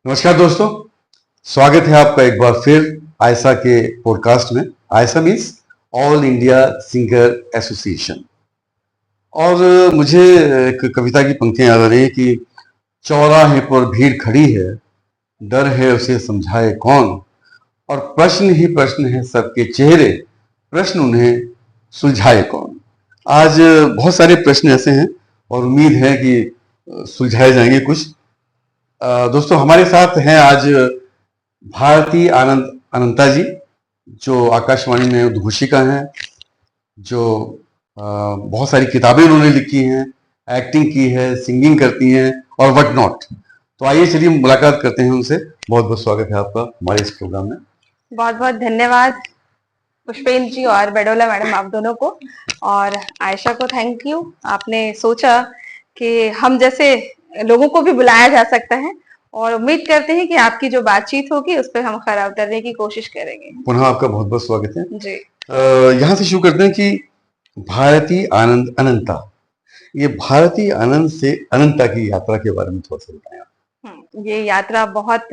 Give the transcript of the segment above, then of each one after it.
नमस्कार दोस्तों, स्वागत है आपका एक बार फिर आयसा के पॉडकास्ट में। AISA means All India Singer Association. और मुझे एक कविता की पंक्तियां याद आ रही है कि चौराहे पर भीड़ खड़ी है, डर है उसे समझाए कौन, और प्रश्न ही प्रश्न है सबके चेहरे, प्रश्न उन्हें सुलझाए कौन। आज बहुत सारे प्रश्न ऐसे हैं और उम्मीद है कि सुलझाए जाएंगे कुछ। दोस्तों, हमारे साथ हैं आज भारती अनंता जी, जो आकाशवाणी में उद्घोषिका हैं, जो बहुत सारी किताबें उन्होंने लिखी हैं, एक्टिंग की है, सिंगिंग करती हैं और व्हाट नॉट। तो आइए चलिए मुलाकात करते हैं उनसे। बहुत बहुत स्वागत है आपका हमारे इस प्रोग्राम में। बहुत बहुत धन्यवाद पुष्पेंद्र जी और बेडोला मैडम, आप दोनों को, और आयशा को थैंक यू। आपने सोचा कि हम जैसे लोगों को भी बुलाया जा सकता है, और उम्मीद करते हैं कि आपकी जो बातचीत होगी उस पर हम खरा उतरने की कोशिश करेंगे। पुनः आपका बहुत बहुत स्वागत है जी। यहाँ से शुरू करते हैं कि भारती अनंता, ये भारती अनंत से अनंता की यात्रा के बारे में थोड़ा सा बताएं। ये यात्रा बहुत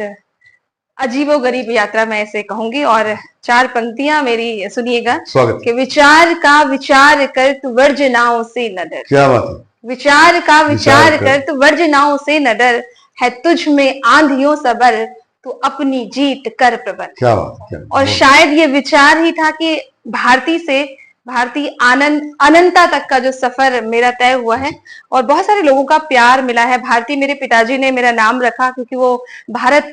अजीबोगरीब यात्रा मैं इसे कहूंगी, और चार पंक्तियां मेरी सुनिएगा। स्वागत। कि विचार का विचार कर तू वर्जनाओं से न डर। क्या बात है। विचार का विचार कर तू वर्जनाओं से न डर, है तुझ में आंधियों सबर, तू अपनी जीत कर प्रबल। क्या बात, क्या बात। और शायद ये विचार ही था कि भारती आनंद अनंता तक का जो सफर मेरा तय हुआ है, और बहुत सारे लोगों का प्यार मिला है। भारती, मेरे पिताजी ने मेरा नाम रखा क्योंकि वो भारत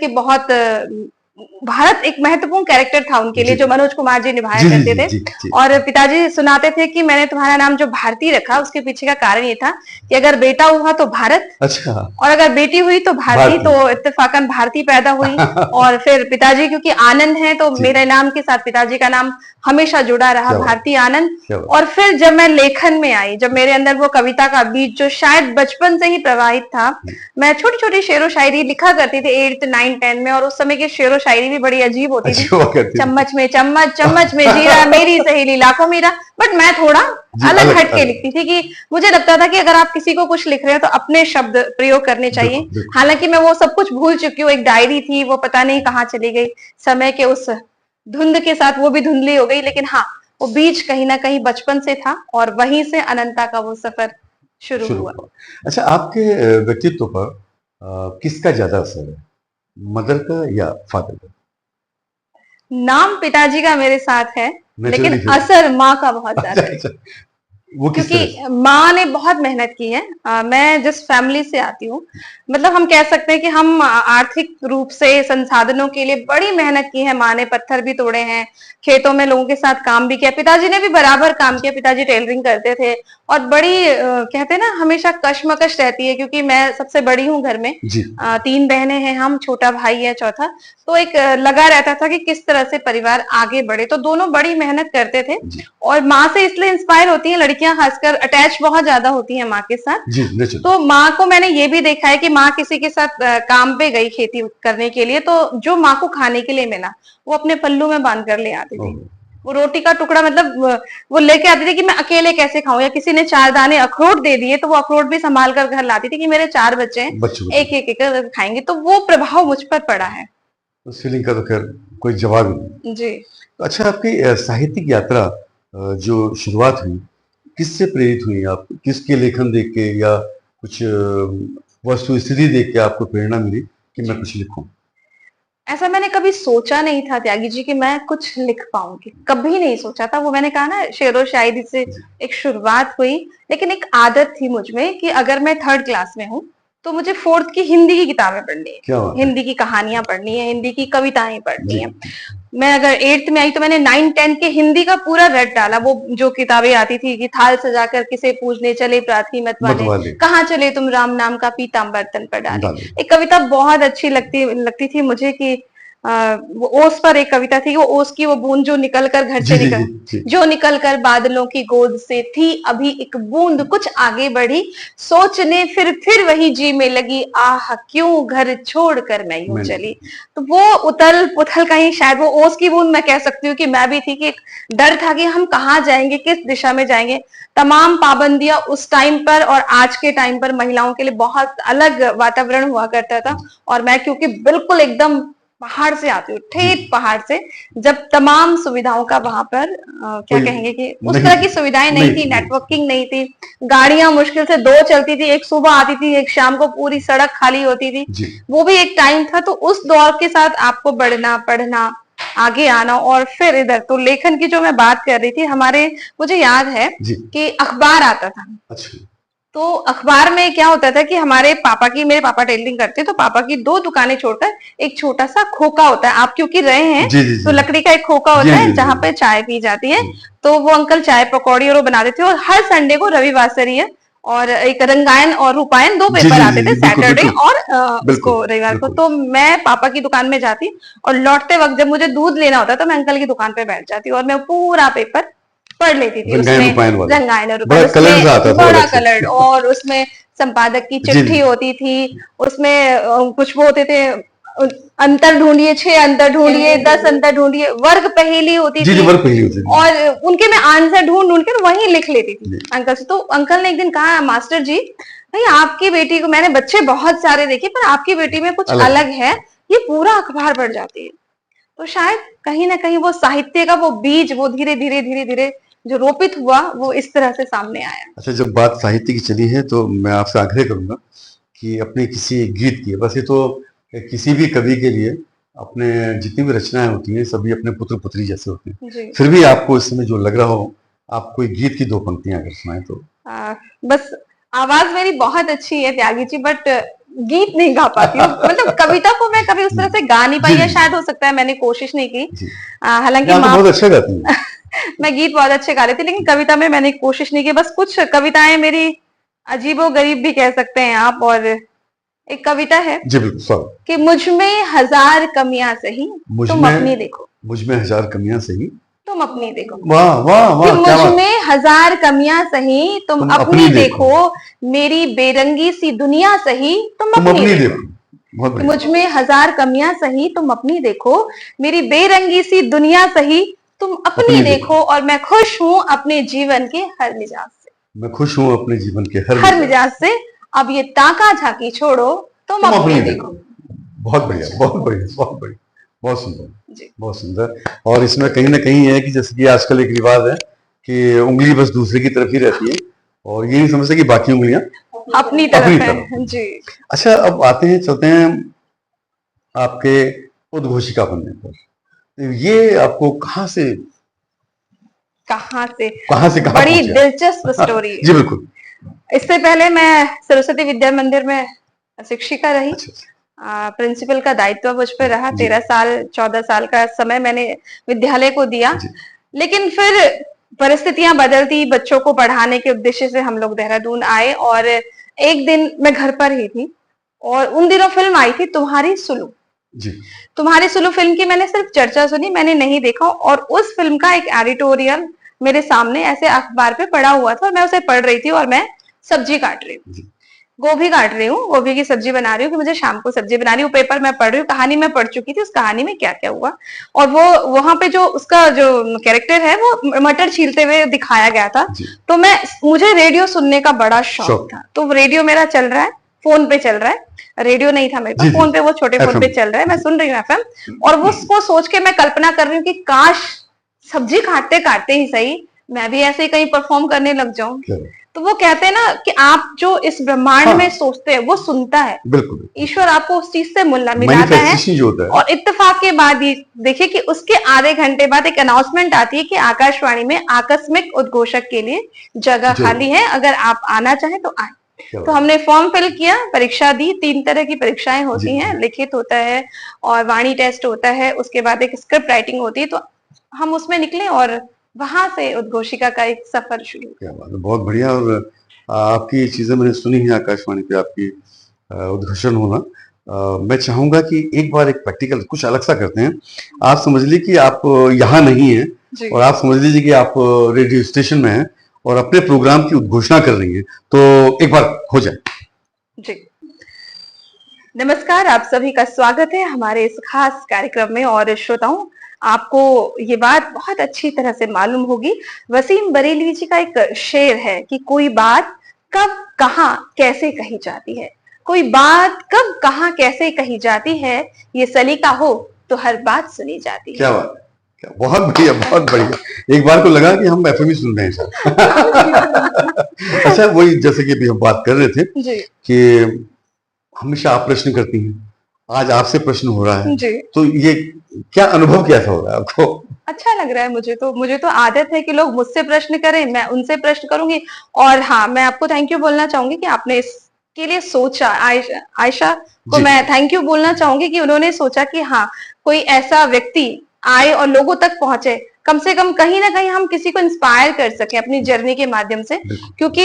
एक महत्वपूर्ण कैरेक्टर था उनके लिए, जो मनोज कुमार जी निभाया करते थे। और पिताजी सुनाते थे कि मैंने तुम्हारा नाम जो भारती रखा, उसके पीछे का कारण ये था कि अगर बेटा हुआ तो भारत, अच्छा, और अगर बेटी हुई तो भारती। तो इत्तेफाकन भारती पैदा हुई। और फिर पिताजी क्योंकि आनंद है, तो मेरे नाम के साथ पिताजी का नाम हमेशा जुड़ा रहा, भारती आनंद। और फिर जब मैं लेखन में आई, जब मेरे अंदर वो कविता का बीज जो शायद बचपन से ही प्रवाहित था, मैं छोटी छोटी शेरो शायरी लिखा करती थी 8th 9th 10th में। और उस समय की शेरो शायरी भी बड़ी अजीब होती थी। चम्मच में चम्मच, चम्मच में जीरा, मेरी सहेली लाखों मीरा। बट मैं थोड़ा अलग हट के लिखती थी कि मुझे लगता था कि अगर आप किसी को कुछ लिख रहे हो तो अपने शब्द प्रयोग करने चाहिए। हालांकि मैं वो सब कुछ भूल चुकी हूँ। एक डायरी थी, वो पता नहीं कहाँ चली गई समय के उस धुंध के साथ, वो भी धुंधली हो गई। लेकिन हाँ, वो बीज कहीं ना कहीं बचपन से था, और वहीं से अनंता का वो सफर शुरू हुआ। अच्छा, आपके व्यक्तित्व पर किसका ज्यादा असर है, मदर का या फादर का? नाम पिताजी का मेरे साथ है, लेकिन असर माँ का बहुत ज्यादा है। वो क्योंकि माँ ने बहुत मेहनत की है। मैं जिस फैमिली से आती हूँ, मतलब हम कह सकते हैं कि हम आर्थिक रूप से संसाधनों के लिए बड़ी मेहनत की है। माँ ने पत्थर भी तोड़े हैं, खेतों में लोगों के साथ काम भी किया। पिताजी ने भी बराबर काम किया, पिताजी टेलरिंग करते थे। और बड़ी कहते हैं ना, हमेशा कश्मकश रहती है, क्योंकि मैं सबसे बड़ी हूँ घर में। 3 बहनें हैं हम, छोटा भाई है चौथा। तो एक लगा रहता था कि किस तरह से परिवार आगे बढ़े। तो दोनों बड़ी मेहनत करते थे, और माँ से इसलिए इंस्पायर होती है लड़कियां, खासकर अटैच बहुत ज्यादा होती हैं माँ के साथ। तो माँ को मैंने ये भी देखा है कि माँ किसी के साथ काम पे गई खेती करने के लिए, तो जो माँ को खाने के लिए मिला वो अपने पल्लू में बांध कर ले आती थी। वो रोटी का टुकड़ा, मतलब वो लेके आती थी कि मैं अकेले कैसे खाऊं, या किसी ने 4 दाने अखरोट दे दिए तो वो अखरोट भी संभाल कर घर लाती थी कि मेरे 4 बच्चे हैं, एक एक खाएंगे। तो वो प्रभाव मुझ पर पड़ा है। उस फीलिंग का तो खैर कोई जवाब नहीं जी। अच्छा, आपकी साहित्यिक यात्रा जो शुरुआत हुई, किससे प्रेरित हुई आप? किसके लेखन देख के या कुछ वस्तु स्थिति देख के आपको प्रेरणा मिली कि मैं कुछ लिखूं? ऐसा मैंने कभी सोचा नहीं था त्यागी जी कि मैं कुछ लिख पाऊंगी, कभी नहीं सोचा था। वो मैंने कहा ना, शेरो शायरी से एक शुरुआत हुई, लेकिन एक आदत थी मुझ में कि अगर मैं 3rd क्लास में हूँ तो मुझे 4th की हिंदी की किताबें पढ़नी है, हिंदी की कहानियां पढ़नी है, हिंदी की कविताएं पढ़नी है। मैं अगर 8th में आई तो मैंने 9th 10th के हिंदी का पूरा रट डाला। वो जो किताबें आती थी कि थाल सजाकर किसे पूजने चले प्रार्थी मत वाले, कहाँ चले तुम राम नाम का पीताम्बर तन पर डाले। एक कविता बहुत अच्छी लगती थी मुझे कि वो ओस पर एक कविता थी, वो ओस की वो बूंद जो निकल कर घर जी से जी निकल, जी। जो निकल कर बादलों की गोद से थी अभी एक बूंद कुछ आगे बढ़ी, सोचने फिर वही जी में लगी, आह क्यों घर छोड़ कर मैं यूं मैंने चली। तो वो उथल पुथल कहीं शायद वो ओस की बूंद मैं कह सकती हूँ कि मैं भी थी, कि एक डर था कि हम कहाँ जाएंगे, किस दिशा में जाएंगे। तमाम पाबंदियां उस टाइम पर और आज के टाइम पर महिलाओं के लिए बहुत अलग वातावरण हुआ करता था। और मैं क्योंकि बिल्कुल एकदम पहाड़ से आती हूँ, जी ठेठ पहाड़ से, जब तमाम सुविधाओं का वहां पर क्या कोई कहेंगे कि उस नहीं तरह थी, की सुविधाएं नहीं नहीं थी, थी, नहीं थी। नेटवर्किंग नहीं थी, गाड़ियां मुश्किल से दो चलती थी, एक सुबह आती थी, एक शाम को पूरी सड़क खाली होती थी। जी वो भी एक टाइम था। तो उस दौर के साथ आपको बढ़ना, पढ़ना, आगे आना, और फिर इधर तो लेखन की जो मैं बात कर रही थी, हमारे मुझे याद है जी। कि अखबार आता था। अच्छा तो अखबार में क्या होता था कि हमारे पापा की, मेरे पापा टेलरिंग करते हैं, तो पापा की दो दुकानें छोड़कर एक छोटा सा खोखा होता है, आप क्योंकि रहे हैं जी जी तो जी लकड़ी का एक खोखा जी होता हाँ है जी जी जहां पे चाय पी जाती है। जी तो वो अंकल चाय पकौड़ी और वो बनाते थे, और हर संडे को रविवार से है, और एक रंगायन और रूपायन दो जी पेपर जी आते जी थे, जी, बिल्कुल सैटरडे बिल्कुल और बिल्कुल उसको रविवार को। बिल्कुल। तो मैं पापा की दुकान में जाती, और लौटते वक्त जब मुझे दूध लेना होता तो मैं अंकल की दुकान पे बैठ जाती, और मैं पूरा पेपर पढ़ लेती थी। रंगायन उसमें रूपायन वाला रंगायन और बड़ा रूपायन, कलर्स उसमें आता था वो बड़ा अलग से। कलर्ड, और उसमें संपादक की जी जी चिट्ठी होती थी, उसमें कुछ वो होते थे, अंतर ढूंढिए, 6 अंतर ढूंढिए, 10 अंतर ढूंढिए, वर्ग पहेली होती जी जी थी, वर्क पहली होती थी। और उनके मैं आंसर ढूंढ ढूंढ कर वहीं लिख लेती थी जी अंकल से। तो अंकल ने एक दिन कहा, मास्टर जी भाई आपकी बेटी को, मैंने बच्चे बहुत सारे देखे पर आपकी बेटी में कुछ अलग अलग है, ये पूरा अखबार पढ़ जाती है। तो शायद कहीं ना कहीं वो साहित्य का वो बीज, वो धीरे धीरे धीरे धीरे जो रोपित हुआ, वो इस तरह से सामने आया। अच्छा जब बात साहित्य की चली है तो मैं आपसे आग्रह करूंगा कि अपने किसी गीत की, बस ये तो किसी भी कवि के लिए अपने जितनी भी रचनाएं होती हैं सभी अपने पुत्र पुत्री जैसे होते हैं, जी। फिर भी आपको इस समय जो लग रहा हो आप कोई गीत की दो पंक्तियां अगर सुनाएं तो। बस आवाज मेरी बहुत अच्छी है त्यागी जी, बट गीत नहीं गा पाती हूँ। मतलब कविता को मैं कभी उस तरह से गा नहीं पाई, जी या जी शायद हो सकता है मैंने कोशिश नहीं की। जी हालांकि यहाँ तो माँ बहुत अच्छा गाती हैं। मैं गीत बहुत अच्छे गा लेती, लेकिन कविता में मैंने कोशिश नहीं की। बस कुछ कविताएं मेरी अजीबो गरीब भी कह सकते हैं आप। और एक कविता है जी बिल्कुल स्वागत। कि मुझ में हजार कमियां सही, मुझ तुम अपनी में देखो, मुझ में हजार कमियां सही। तुम अपनी देखो। वाह वाह कि वाह क्या मुझ बात। में हजार कमियां सही, तुम तुम अपनी अपनी देखो, देखो मेरी बेरंगी सी दुनिया सही, तुम तुम अपनी अपनी देखो। देखो बहुत कि बढ़िया। मुझ में हजार कमियां सही, तुम अपनी देखो, मेरी बेरंगी सी दुनिया सही, तुम अपनी अपनी देखो देखो, और मैं खुश हूं अपने जीवन के हर मिजाज से। मैं खुश हूं अपने जीवन के हर हर मिजाज मिजाज से अब ये ताका झाकी छोड़ो, तुम तुम अपनी अपनी देखो। देखो। बहुत बढ़िया बहुत बढ़िया बहुत बढ़िया बहुत सुंदर जी। बहुत सुंदर। और इसमें कहीं ना कहीं है कि जैसे कि आजकल एक रिवाज है कि उंगली बस दूसरे की तरफ ही रहती है और ये नहीं समझते कि बाकी उंगलियां अपनी अपनी तरफ तरफ है हैं। जी। अच्छा अब आते हैं चलते हैं आपके उद्घोषिका बनने पर। तो ये आपको कहाँ से कहाँ बड़ी पहुंचे दिलचस्प आप? स्टोरी जी है। बिल्कुल। इससे पहले मैं सरस्वती विद्या मंदिर में शिक्षिका रही। अच्छा अच्छा, प्रिंसिपल का दायित्व मुझ पे रहा, जी 13 साल 14 साल का समय मैंने विद्यालय को दिया। जी लेकिन फिर परिस्थितियां बदलती, बच्चों को पढ़ाने के उद्देश्य से हम लोग देहरादून आए, और एक दिन मैं घर पर ही थी, और उन दिनों फिल्म आई थी तुम्हारी सुलू। जी तुम्हारी सुलू फिल्म की मैंने सिर्फ चर्चा सुनी, मैंने नहीं देखा, और उस फिल्म का एक एडिटोरियल मेरे सामने ऐसे अखबार पे पड़ा हुआ था, और मैं उसे पढ़ रही थी, और मैं सब्जी काट रही हूँ, जी गोभी काट रही हूँ, गोभी की सब्जी बना रही हूँ कि मुझे शाम को सब्जी बनानी। वो पेपर मैं पढ़ रही हूँ, कहानी मैं पढ़ चुकी थी, उस कहानी में क्या क्या हुआ, और वो वहां पे जो उसका जो कैरेक्टर है वो मटर छीलते हुए दिखाया गया था। जी तो मुझे रेडियो सुनने का बड़ा शौक शौक था, तो रेडियो मेरा चल रहा है, फोन पे चल रहा है, रेडियो नहीं था मेरे जी पास, जी फोन पे वो छोटे फोन एफएम पे चल रहा है, मैं सुन रही हूँ एफएम। और वो सोच के मैं कल्पना कर रही हूँ कि काश सब्जी काटते काटते ही सही मैं भी ऐसे ही कहीं परफॉर्म करने लग जाऊं। क्या तो वो कहते हैं ना कि आप जो इस ब्रह्मांड हाँ में सोचते हैं वो सुनता है, बिल्कुल ईश्वर आपको उस चीज से मिलाता है। मैनिफेस्टेशन जो होता है। और इत्तेफाक के बाद ये देखिए कि उसके आधे घंटे बाद एक अनाउंसमेंट आती है कि आकाशवाणी में आकस्मिक उद्घोषक के लिए जगह जो खाली है, अगर आप आना चाहें तो आए। क्या तो बात हमने फॉर्म फिल किया, परीक्षा दी, 3 तरह की परीक्षाएं है। जी होती हैं, जी लिखित होता है और वाणी टेस्ट होता है, उसके बाद एक स्क्रिप्ट राइटिंग होती है। तो हम उसमें निकले, और वहां से उद्घोषिका का एक सफर शुरू। क्या बात है बहुत बढ़िया। और आपकी चीजें मैंने सुनी है आकाशवाणी पे आपकी उद्घोषण होना, मैं चाहूंगा कि एक बार एक प्रैक्टिकल कुछ अलग सा करते हैं। आप समझ लीजिए कि आप यहाँ नहीं हैं जी और आप समझ लीजिए कि आप रेडियो स्टेशन में हैं और अपने प्रोग्राम की उद्घोषणा कर रही हैं, तो एक बार हो जाए। जी। नमस्कार, आप सभी का स्वागत है हमारे इस खास कार्यक्रम में। और श्रोताओं, आपको ये बात बहुत अच्छी तरह से मालूम होगी, वसीम बरेलवी जी का एक शेर है कि कोई बात कब कहाँ कैसे कही जाती है, कोई बात कब कहाँ कैसे कही जाती है, ये सलीका हो तो हर बात सुनी जाती है। क्या बात है, क्या बहुत बढ़िया, बहुत बढ़िया। एक बार को लगा कि हम एफएम ही सुन रहे हैं सर। अच्छा, वही जैसे कि अभी हम बात कर रहे थे जी कि हमेशा आप प्रश्न करती हैं, आज आपसे प्रश्न हो रहा है, जी। तो ये क्या अनुभव कैसा हो रहा है आपको? अच्छा लग रहा है मुझे तो आदत है कि लोग मुझसे प्रश्न करें, मैं उनसे प्रश्न करूंगी। और हाँ, मैं आपको थैंक यू बोलना चाहूंगी कि आपने इसके लिए सोचा। आयशा को जी मैं थैंक यू बोलना चाहूंगी कि उन्होंने सोचा कि हाँ, कोई ऐसा व्यक्ति आए और लोगों तक पहुंचे, कम से कम कहीं ना कहीं हम किसी को इंस्पायर कर सके अपनी जर्नी के माध्यम से। बिल्कुल क्योंकि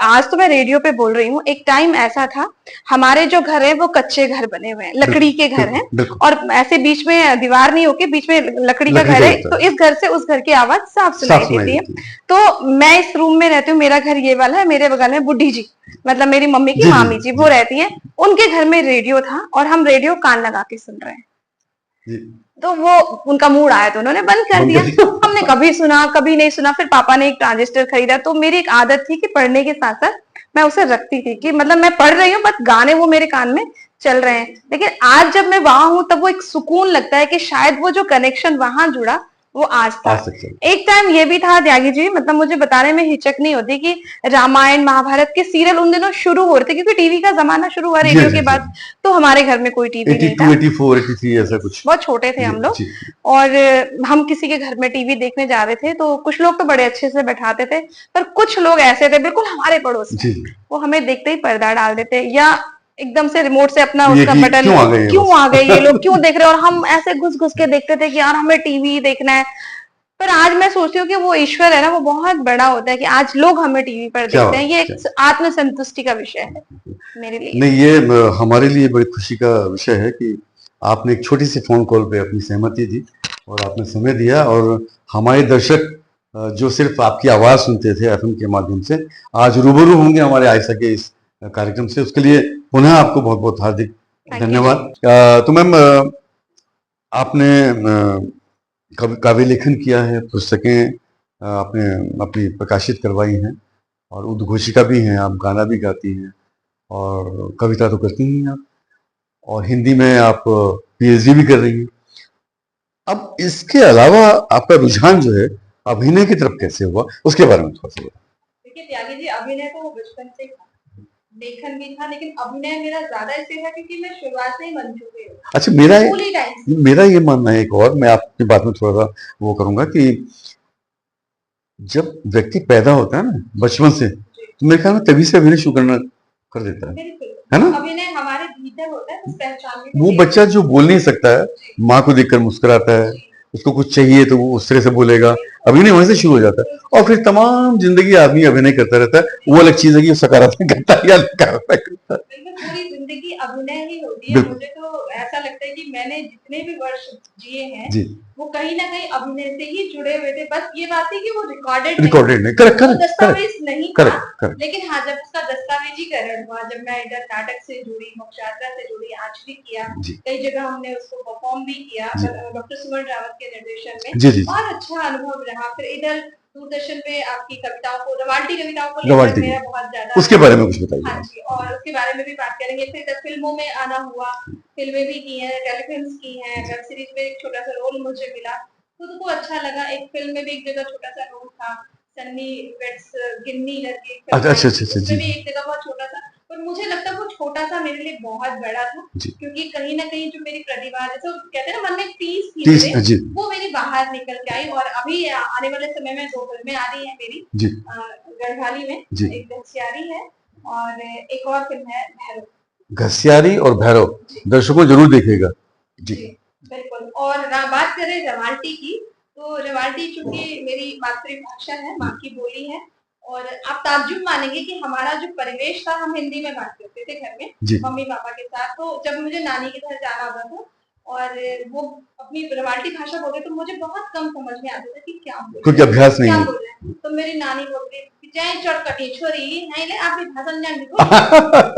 आज तो मैं रेडियो पे बोल रही हूँ, एक टाइम ऐसा था, हमारे जो घर है वो कच्चे घर बने हुए हैं, लकड़ी के घर हैं, बिल्कुल बिल्कुल, और ऐसे बीच में दीवार नहीं होके बीच में लकड़ी का लकड़ी घर का है, होता तो है, इस घर से उस घर की आवाज साफ साफ सुनाई सुनाई देती है। देती है। तो मैं इस रूम में रहती हूँ, मेरा घर ये वाला है, मेरे बगल में बुड्ढी जी, मतलब मेरी मम्मी की जी जी मामी जी, वो जी रहती है। उनके घर में रेडियो था और हम रेडियो कान लगा के सुन रहे हैं। जी, तो वो उनका मूड आया तो उन्होंने बंद कर बंद दिया। कर दिया। हमने कभी सुना कभी नहीं सुना, फिर पापा ने एक ट्रांजिस्टर खरीदा। तो मेरी एक आदत थी कि पढ़ने के साथ साथ मैं उसे रखती थी, कि मतलब मैं पढ़ रही हूँ बस गाने वो मेरे कान में चल रहे हैं। लेकिन आज जब मैं वहां हूं तब वो एक सुकून लगता है कि शायद वो जो कनेक्शन वहां जुड़ा वो आज था। आ सकते हैं। एक टाइम ये भी था त्यागी जी, मतलब मुझे बताने में हिचक नहीं होती कि रामायण महाभारत के सीरियल उन दिनों शुरू हो रहे थे, क्योंकि टीवी का जमाना शुरू हुआ जी रेडियो जी के जी, बाद। तो हमारे घर में कोई टीवी नहीं 82 था, 84 83 ऐसा कुछ। बहुत छोटे थे जी हम लोग। जी और हम किसी के घर में टीवी देखने जा रहे थे, तो कुछ लोग तो बड़े अच्छे से बैठाते थे, पर कुछ लोग ऐसे थे बिल्कुल हमारे पड़ोस में, जी जी, वो हमें देखते ही पर्दा डाल देते, या एकदम से रिमोट से अपना ये उसका कि बटन, क्यों आ गए हैं क्यों बस। आ गए ये लोग, क्यों देख रहे हैं। और हम ऐसे घुस घुस के देखते थे कि यार हमें टीवी देखना है। पर आज मैं सोचती हूँ कि वो ईश्वर है ना, वो बहुत बड़ा होता है कि आज लोग हमें टीवी पर क्या देखते हैं। बात, ये क्या एक आत्मसंतुष्टि का विषय है मेरे लिए। नहीं, ये हमारे लिए बड़ी खुशी का विषय है कि आपने एक छोटी सी फोन कॉल पे अपनी सहमति दी और आपने समय दिया, और हमारे दर्शक जो सिर्फ आपकी आवाज सुनते थे एफएम के माध्यम से, आज रूबरू होंगे हमारे आयशा के इस कार्यक्रम से। उसके लिए पुनः आपको बहुत बहुत हार्दिक थैंक यू धन्यवाद। जी। तो मैम, आपने काव्य लेखन किया है, पुस्तकें आपने अपनी प्रकाशित करवाई हैं, और उद्घोषिका भी हैं, आप गाना भी गाती हैं, और कविता तो करती ही हैं आप, और हिंदी में आप पीएचडी भी कर रही हैं। अब इसके अलावा आपका रुझान जो है अभिनय की तरफ कैसे हुआ, उसके बारे में थोड़ा सा बताएं। देखिए त्यागी जी, अभिनय तो बचपन से था, लेखन भी था, लेकिन अभिनय मेरा ज्यादा इसलिए था क्योंकि मैं शुरुआत से ही मंचू पे हूँ, अच्छा, स्कूल ही टाइम से। मेरा ये मानना है, एक और मैं आपकी बात में थोड़ा सा वो करूंगा कि जब व्यक्ति पैदा होता है ना बचपन से, तो मेरे ख्याल में तभी से अभिनय शुरू करना कर देता बिल्कुल, है ना? अभिनय हमारे भीतर होता है, बस पहचानने वो में बच्चा जो बोल नहीं सकता है, जी माँ को देखकर मुस्कुराता है, जी उसको कुछ चाहिए तो वो उस तरह से बोलेगा, अभिनय वहीं से शुरू हो जाता है, और फिर तमाम जिंदगी आदमी अभिनय करता रहता है। वो अलग चीज है कि वो सकारात्मक करता है या नकारात्मक करता है। बिल्कुल, पूरी जिंदगी अभिनय ही होती है। बिल्कुल मुझे तो ऐसा लगता है कि मैंने जितने भी वर्ष जिए हैं जी, वो कहीं ना कहीं अभिनय से ही जुड़े हुए थे। बस ये बात है कि वो रिकॉर्डेड रिकॉर्डेड नहीं, करेक्ट वो करेक्ट करेक्ट दस्तावेज नहीं था। Correct correct. लेकिन हाँ, जब उसका दस्तावेजीकरण हुआ, जब मैं इधर नाटक से जुड़ी, मोक्षयात्रा से जुड़ी, आज भी किया, जी कई जगह हमने उसको परफॉर्म भी किया जी डॉक्टर सुमन रावत के निर्देशन में, जी जी जी, बहुत अच्छा अनुभव रहा। फिर इधर दूरदर्शन पे आपकी कविताओं को, रवाल्टी कविताओं को लेकर रवाल्टी मेरा की, बहुत ज्यादा, उसके बारे में कुछ बताइए हाँ आप। जी, और उसके बारे में भी बात करेंगे। फिर जब फिल्मों में आना हुआ, फिल्में भी की हैं, टेलीफिल्म्स की हैं, वेब सीरीज में एक छोटा सा रोल मुझे मिला, खुद को अच्छा लगा। एक फिल्म में भी एक जगह छोटा सा रोल था, सन्नी वेट्स गिन्नी करके एक अच्छा फिल्म अच्छा आई अच्छा थी, अच्छा, उसमें जी भी एक जगह बहुत छोटा सा, पर मुझे लगता है वो छोटा सा मेरे लिए बहुत बड़ा था। जी, क्योंकि कहीं ना कहीं जो मेरी प्रतिभा, जैसे वो कहते हैं ना, मन में टीस थी तीस मेरे, जी वो मेरी बाहर निकल के आई। और अभी आने वाले समय में 2 फिल्में आ रही हैं मेरी, जी गढ़वाली में जी, एक घसियारी है और एक और फिल्म है भैरव। घसियारी और भैरव जी दर्शकों जरूर देखेगा जी। जी बिल्कुल। और बात करें रवाल्टी की, तो रवाल्टी चूंकि मेरी मातृभाषा है, माँ की बोली है, और आप ताज्जुब मानेंगे कि हमारा जो परिवेश था, हम हिंदी में बात करते थे घर में जी मम्मी पापा के साथ। तो जब मुझे नानी के घर जाना होता था और वो अपनी रवाटी भाषा बोले तो मुझे बहुत कम समझ में आता था कि क्या बोल क्योंकि रहे हैं, अभ्यास नहीं क्या है। बोल रहे हैं। तो मेरी नानी बोलती थी जय चटकटी छोरी नहीं ले आप भी भाषा नहीं जानती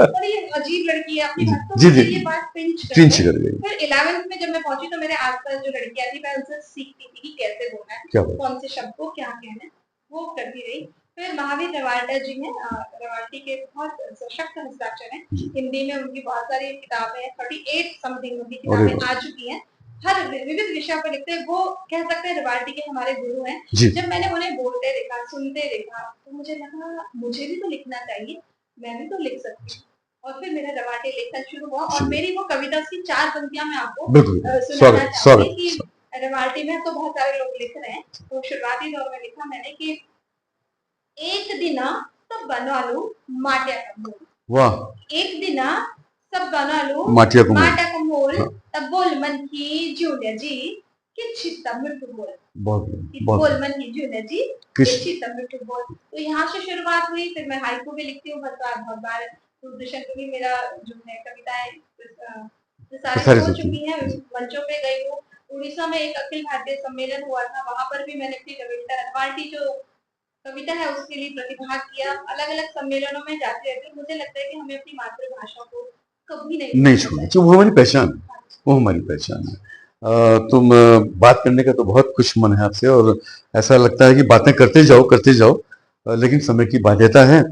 और ये अजीब लड़की है अपनी जी भाषा। तो जी मुझे जी, ये बात पिंच कर पिंच गई। कर गई। फिर 11th में जब मैं पहुंची तो मेरे आसपास जो लड़कियां थी मैं उनसे सीखती थी कि कैसे बोलना है, क्या बात। कौन से शब्द को क्या कहना है, वो करती रही। फिर महावीर रवाल्टा जी हैं, रवाल्टी के बहुत सशक्त हस्ताक्षर हैं। जी हिंदी में उनकी बहुत सारी किताबें हैं, 38 समथिंग उनकी अरे किताबें वाह। आ चुकी हैं। हर विविध विषयों पर लिखते हैं, वो कह सकते हैं रवाल्टी के हमारे गुरु हैं। जी जब मैंने उन्हें बोलते देखा, सुनते देखा, तो मुझे लगा मुझे भी तो लिखना चाहिए, मैं भी तो लिख सकती हूँ। और फिर मेरा रवाटे लेखन शुरू हुआ और शुरू। मेरी वो कविता की 4 पंक्तियां मैं आपको बिल्कुल सुनाना स्वागत चाहूंगी स्वागत। कि रवाटे में तो बहुत सारे लोग लिख रहे हैं। तो शुरुआती दौर में लिखा मैंने कि एक दिन सब बनालू माट्या का मोल, वाह। एक दिन सब बनालू माटिया को मोल। माट्या का मोल, हाँ। तब बोल मन की जूनियर जी किच्छी तब मिठू बोल, बहुत कि बहुत बोल मन की जूनियर जी किस किच्छी तब मिठू बोल। तो यहाँ से शुरुआत हुई। फिर मैं हाइकू भी लिखती हूँ बहुत बार। दूरदर्शन पे भी मेरा जो है कविताएं प्रसारित प्रसारित हो होती चुकी हैं, है। मंचों पे गई हूँ। उड़ीसा में एक अखिल भारतीय सम्मेलन हुआ था, वहां पर भी मैंने अपनी कविता रवाल्टी जो कविता है उसके लिए प्रतिभाग किया। अलग अलग सम्मेलनों में जाते रहते। मुझे लगता है कि हमें अपनी मातृभाषा को कभी नहीं छोड़ना चाहिए, वो हमारी पहचान है, वो हमारी पहचान है। तुम बात करने का तो बहुत कुछ मन है आपसे और ऐसा लगता है कि बातें करते जाओ, लेकिन समय की बाध्यता है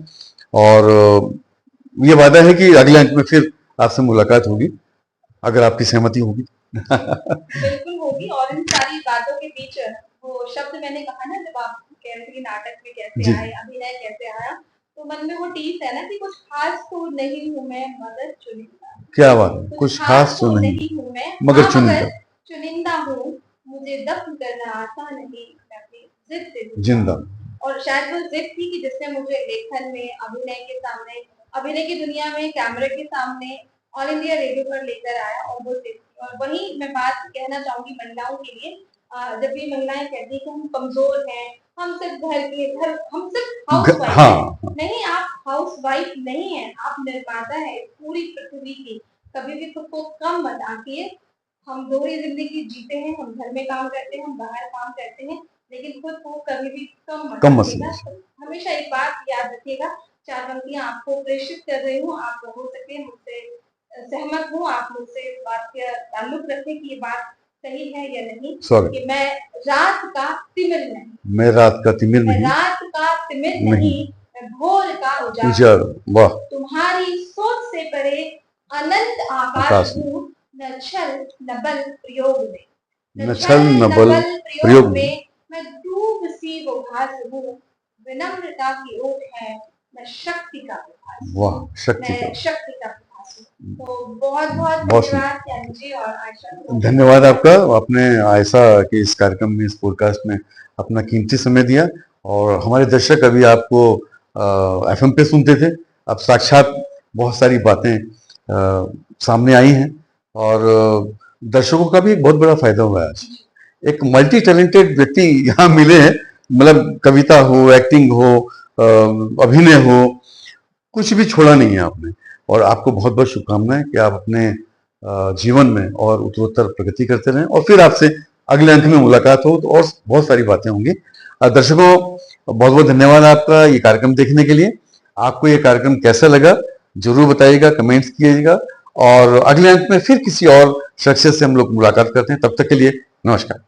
और ये वादा है कि अगले अंक में फिर आपसे मुलाकात होगी अगर आपकी सहमति होगी। बिल्कुल होगी। और इन सारी बातों के बीच वो शब्द मैंने कहा ना, जब आप कह रहे थे कि नाटक में कैसे जी आए, अभिनय कैसे आया, तो मन में वो टीस है ना कि कुछ खास तो नहीं हूँ मैं मगर चुनिंदा, क्या बात है, कुछ खास तो नहीं नहीं हूँ मैं मगर हाँ चुनिंदा मगर चुनिंदा हूँ, मुझे दफन करना आता नहीं, मैं अपनी जिद से जिंदा। और शायद वो जिद थी कि जिसने मुझे लेखन में, अभिनय के सामने, अभिनय की दुनिया में कैमरे के सामने ऑल इंडिया रेडियो पर लेकर आया। और वो जिद थी। और वही मैं बात कहना चाहूंगी महिलाओं के लिए। जब भी महिलाएं कहती हैं कि हम कमजोर हैं, हम सिर्फ हम सिर्फ हाउस वाइफ हाँ हैं। नहीं, आप हाउस वाइफ नहीं है, आप निर्माता है पूरी पृथ्वी की। कभी भी खुद को कम मत आंकिए। हम दोहरी जिंदगी जीते हैं, हम घर में काम करते हैं, हम बाहर काम करते हैं, लेकिन खुद को कभी भी कम मत कम मत आंकिएगा। समझिए। हमेशा एक बात याद रखिएगा, 4 पंक्तियां आपको प्रेषित कर रही हूँ, आप हो सके मुझसे सहमत हूँ, आप मुझसे इस बात का ताल्लुक रखें कि ये बात सही है या नहीं। स्वागत। कि मैं रात का तिमिर नहीं, मैं रात का तिमिर मैं नहीं, रात का तिमिर नहीं, नहीं, मैं भोर का उजाला, उजाला। वाह। तुम्हारी सोच से परे अनंत आकाश आकाश में, हूँ, न छल न बल प्रयोग में, न छल न बल प्रयोग में, में मैं डूब सी वो घास हूँ, विनम्रता की ओट है, मैं शक्ति का प्रकाश हूँ, वाह शक्ति का। मैं शक्ति का प्रकाश हूँ। तो बहुत बहुत बहुत धन्यवाद ज्ञान जी और आयशा को। धन्यवाद आपका, आपने आयशा के इस कार्यक्रम में, इस पॉडकास्ट में अपना कीमती समय दिया। और हमारे दर्शक अभी आपको एफएम पे सुनते थे, अब साक्षात बहुत सारी बातें सामने आई हैं और दर्शकों का भी एक बहुत बड़ा फायदा हुआ है। आज एक मल्टी टैलेंटेड व्यक्ति यहाँ मिले हैं, मतलब कविता हो, एक्टिंग हो, अभिनय हो, कुछ भी छोड़ा नहीं है आपने। और आपको बहुत बहुत शुभकामनाएं कि आप अपने जीवन में और उत्तरोत्तर प्रगति करते रहें और फिर आपसे अगले अंक में मुलाकात हो तो और बहुत सारी बातें होंगी। दर्शकों बहुत बहुत धन्यवाद आपका ये कार्यक्रम देखने के लिए। आपको ये कार्यक्रम कैसा लगा जरूर बताइएगा, कमेंट्स कीजिएगा और अगले अंक में फिर किसी और शख्सियत से हम लोग मुलाकात करते हैं। तब तक के लिए नमस्कार।